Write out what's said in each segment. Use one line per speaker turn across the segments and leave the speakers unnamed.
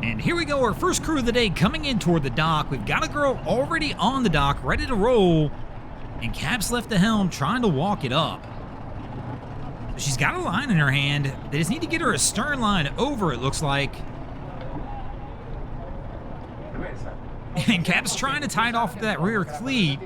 And here we go, our first crew of the day coming in toward the dock. We've got a girl already on the dock, ready to roll. And Cap's left the helm, trying to walk it up. So she's got a line in her hand. They just need to get her a stern line over, it looks like. And Cap's trying to tie it off to that rear cleat.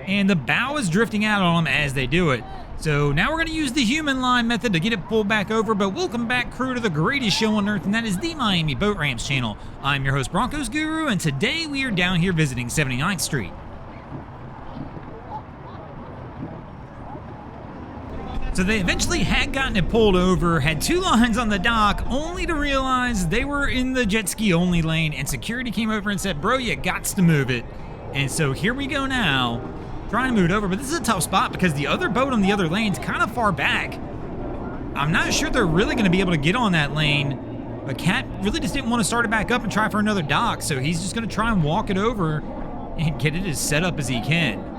And the bow is drifting out on them as they do it. So now we're going to use the human line method to get it pulled back over. But welcome back, crew, to the greatest show on earth, and that is the Miami Boat Ramps channel. I'm your host, Broncos Guru, and today we are down here visiting 79th Street. So they eventually had gotten it pulled over, had two lines on the dock, only to realize they were in the jet ski only lane, and security came over and said, bro, you gots to move it. And so here we go now, trying to move it over, but this is a tough spot because the other boat on the other lane's kind of far back. I'm not sure they're really going to be able to get on that lane, but Cat really just didn't want to start it back up and try for another dock, so he's just going to try and walk it over and get it as set up as he can.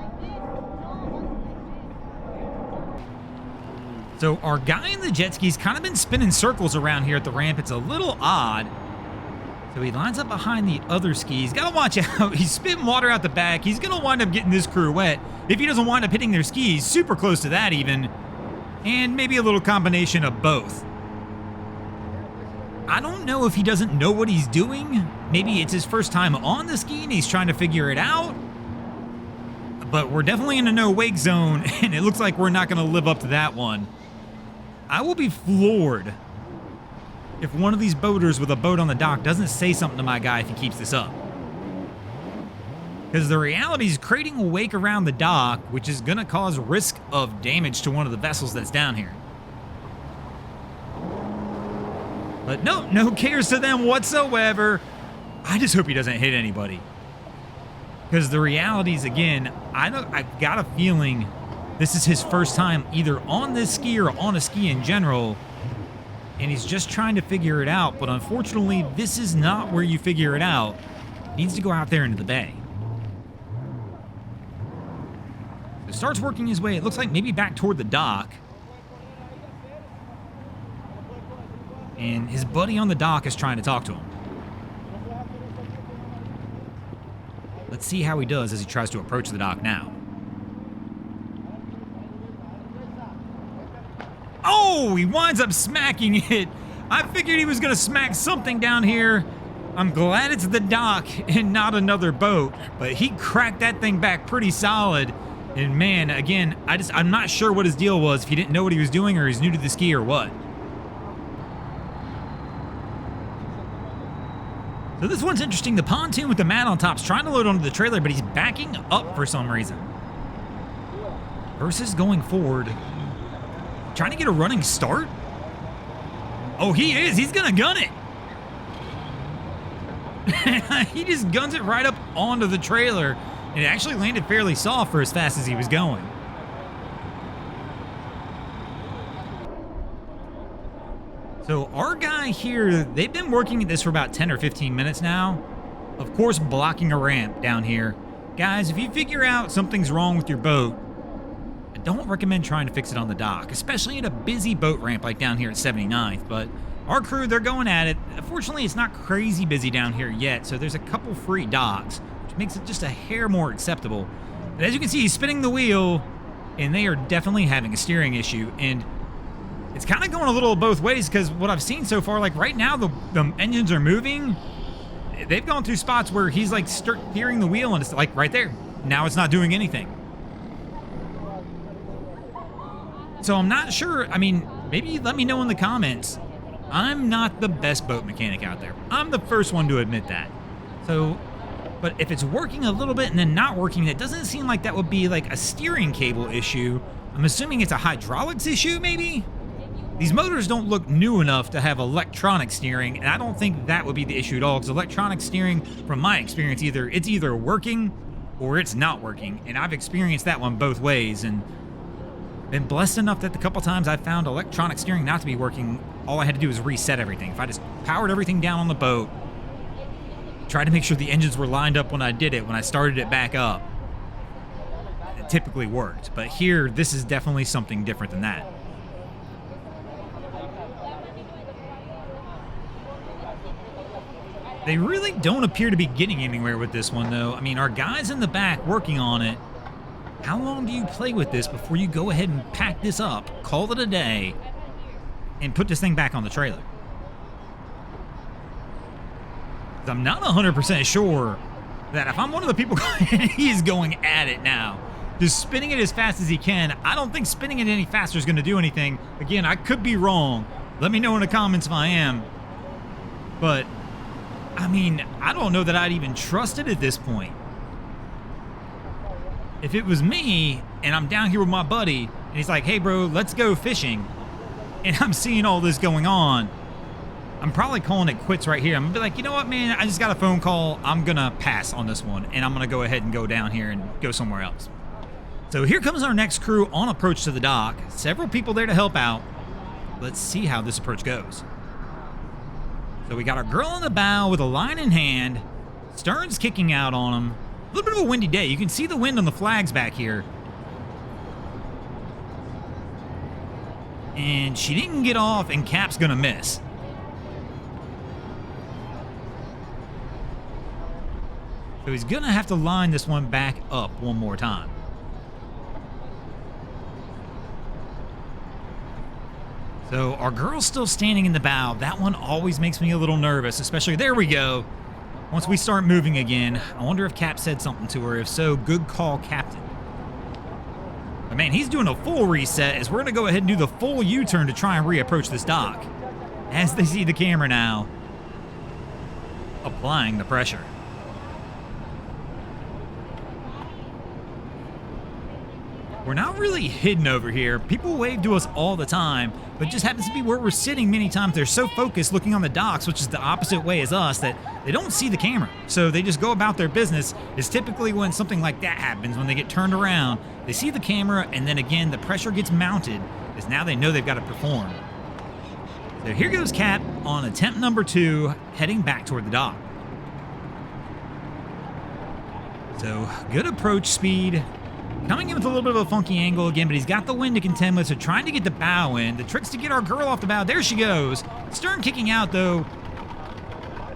So our guy in the jet ski's kind of been spinning circles around here at the ramp. It's a little odd. So he lines up behind the other skis. Gotta watch out. He's spitting water out the back. He's gonna wind up getting this crew wet if he doesn't wind up hitting their skis. Super close to that even. And maybe a little combination of both. I don't know if he doesn't know what he's doing. Maybe it's his first time on the ski and he's trying to figure it out. But we're definitely in a no-wake zone, and it looks like we're not gonna live up to that one. I will be floored if one of these boaters with a boat on the dock doesn't say something to my guy if he keeps this up. Because the reality is creating a wake around the dock, which is going to cause risk of damage to one of the vessels that's down here. But no cares to them whatsoever. I just hope he doesn't hit anybody. Because the reality is, again, I've got a feeling this is his first time either on this ski or on a ski in general, and he's just trying to figure it out. But unfortunately, this is not where you figure it out. He needs to go out there into the bay. So starts working his way, it looks like maybe back toward the dock. And his buddy on the dock is trying to talk to him. Let's see how he does as he tries to approach the dock now. Oh, he winds up smacking it. I figured he was going to smack something down here. I'm glad it's the dock and not another boat, but he cracked that thing back pretty solid. And man, again, I'm not sure what his deal was, if he didn't know what he was doing or he's new to the ski or what. So this one's interesting. The pontoon with the mat on top's trying to load onto the trailer, but he's backing up for some reason. Versus going forward. Trying to get a running start? Oh, he is. He's going to gun it. He just guns it right up onto the trailer. And it actually landed fairly soft for as fast as he was going. So our guy here, they've been working at this for about 10 or 15 minutes now. Of course, blocking a ramp down here. Guys, if you figure out something's wrong with your boat, I don't recommend trying to fix it on the dock, especially at a busy boat ramp like down here at 79th. But our crew, they're going at it. Fortunately, it's not crazy busy down here yet, so there's a couple free docks, which makes it just a hair more acceptable. But as you can see, he's spinning the wheel, and they are definitely having a steering issue. And it's kind of going a little both ways, because what I've seen so far, like right now, the engines are moving. They've gone through spots where he's like steering the wheel, and it's like right there. Now it's not doing anything. So I'm not sure. I mean, maybe let me know in the comments. I'm not the best boat mechanic out there. I'm the first one to admit that. So, but if it's working a little bit and then not working, that doesn't seem like that would be like a steering cable issue. I'm assuming it's a hydraulics issue, maybe? These motors don't look new enough to have electronic steering, and I don't think that would be the issue at all, because electronic steering, from my experience, it's either working or it's not working, and I've experienced that one both ways, and been blessed enough that the couple times I found electronic steering not to be working, all I had to do was reset everything. If I just powered everything down on the boat, tried to make sure the engines were lined up when I did it, when I started it back up, it typically worked. But here, this is definitely something different than that. They really don't appear to be getting anywhere with this one, though. I mean, our guys in the back working on it. How long do you play with this before you go ahead and pack this up, call it a day, and put this thing back on the trailer? I'm not 100% sure that if I'm one of the people, he's going at it now. Just spinning it as fast as he can. I don't think spinning it any faster is going to do anything. Again, I could be wrong. Let me know in the comments if I am. But, I mean, I don't know that I'd even trust it at this point. If it was me, and I'm down here with my buddy, and he's like, hey, bro, let's go fishing, and I'm seeing all this going on, I'm probably calling it quits right here. I'm going to be like, you know what, man? I just got a phone call. I'm going to pass on this one, and I'm going to go ahead and go down here and go somewhere else. So here comes our next crew on approach to the dock. Several people there to help out. Let's see how this approach goes. So we got our girl in the bow with a line in hand. Stern's kicking out on him. A little bit of a windy day. You can see the wind on the flags back here. And she didn't get off, and Cap's going to miss. So he's going to have to line this one back up one more time. So our girl's still standing in the bow. That one always makes me a little nervous, especially, there we go. Once we start moving again, I wonder if Cap said something to her. If so, good call, Captain. But man, he's doing a full reset as we're going to go ahead and do the full U-turn to try and reapproach this dock. As they see the camera now, applying the pressure. We're not really hidden over here. People wave to us all the time, but it just happens to be where we're sitting many times. They're so focused looking on the docks, which is the opposite way as us, that they don't see the camera. So they just go about their business. It's typically when something like that happens, when they get turned around, they see the camera, and then again, the pressure gets mounted, because now they know they've got to perform. So here goes Cap on attempt number 2, heading back toward the dock. So good approach speed. Coming in with a little bit of a funky angle again, but he's got the wind to contend with, so trying to get the bow in. The trick's to get our girl off the bow. There she goes. Stern kicking out, though.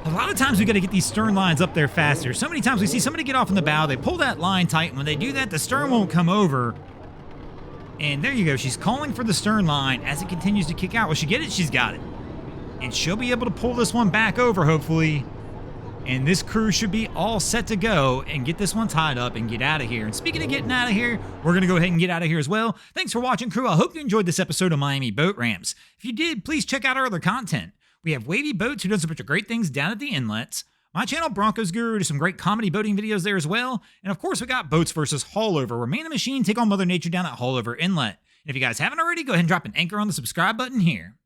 A lot of times we got to get these stern lines up there faster. So many times we see somebody get off in the bow, they pull that line tight, and when they do that, the stern won't come over. And there you go. She's calling for the stern line as it continues to kick out. Will she get it? She's got it. And she'll be able to pull this one back over, hopefully. And this crew should be all set to go and get this one tied up and get out of here. And speaking of getting out of here, we're going to go ahead and get out of here as well. Thanks for watching, crew. I hope you enjoyed this episode of Miami Boat Ramps. If you did, please check out our other content. We have Wavy Boats, who does a bunch of great things down at the inlets. My channel, Broncos Guru, does some great comedy boating videos there as well. And of course, we got Boats versus Haulover, where man and machine take on Mother Nature down at Haulover Inlet. And if you guys haven't already, go ahead and drop an anchor on the subscribe button here.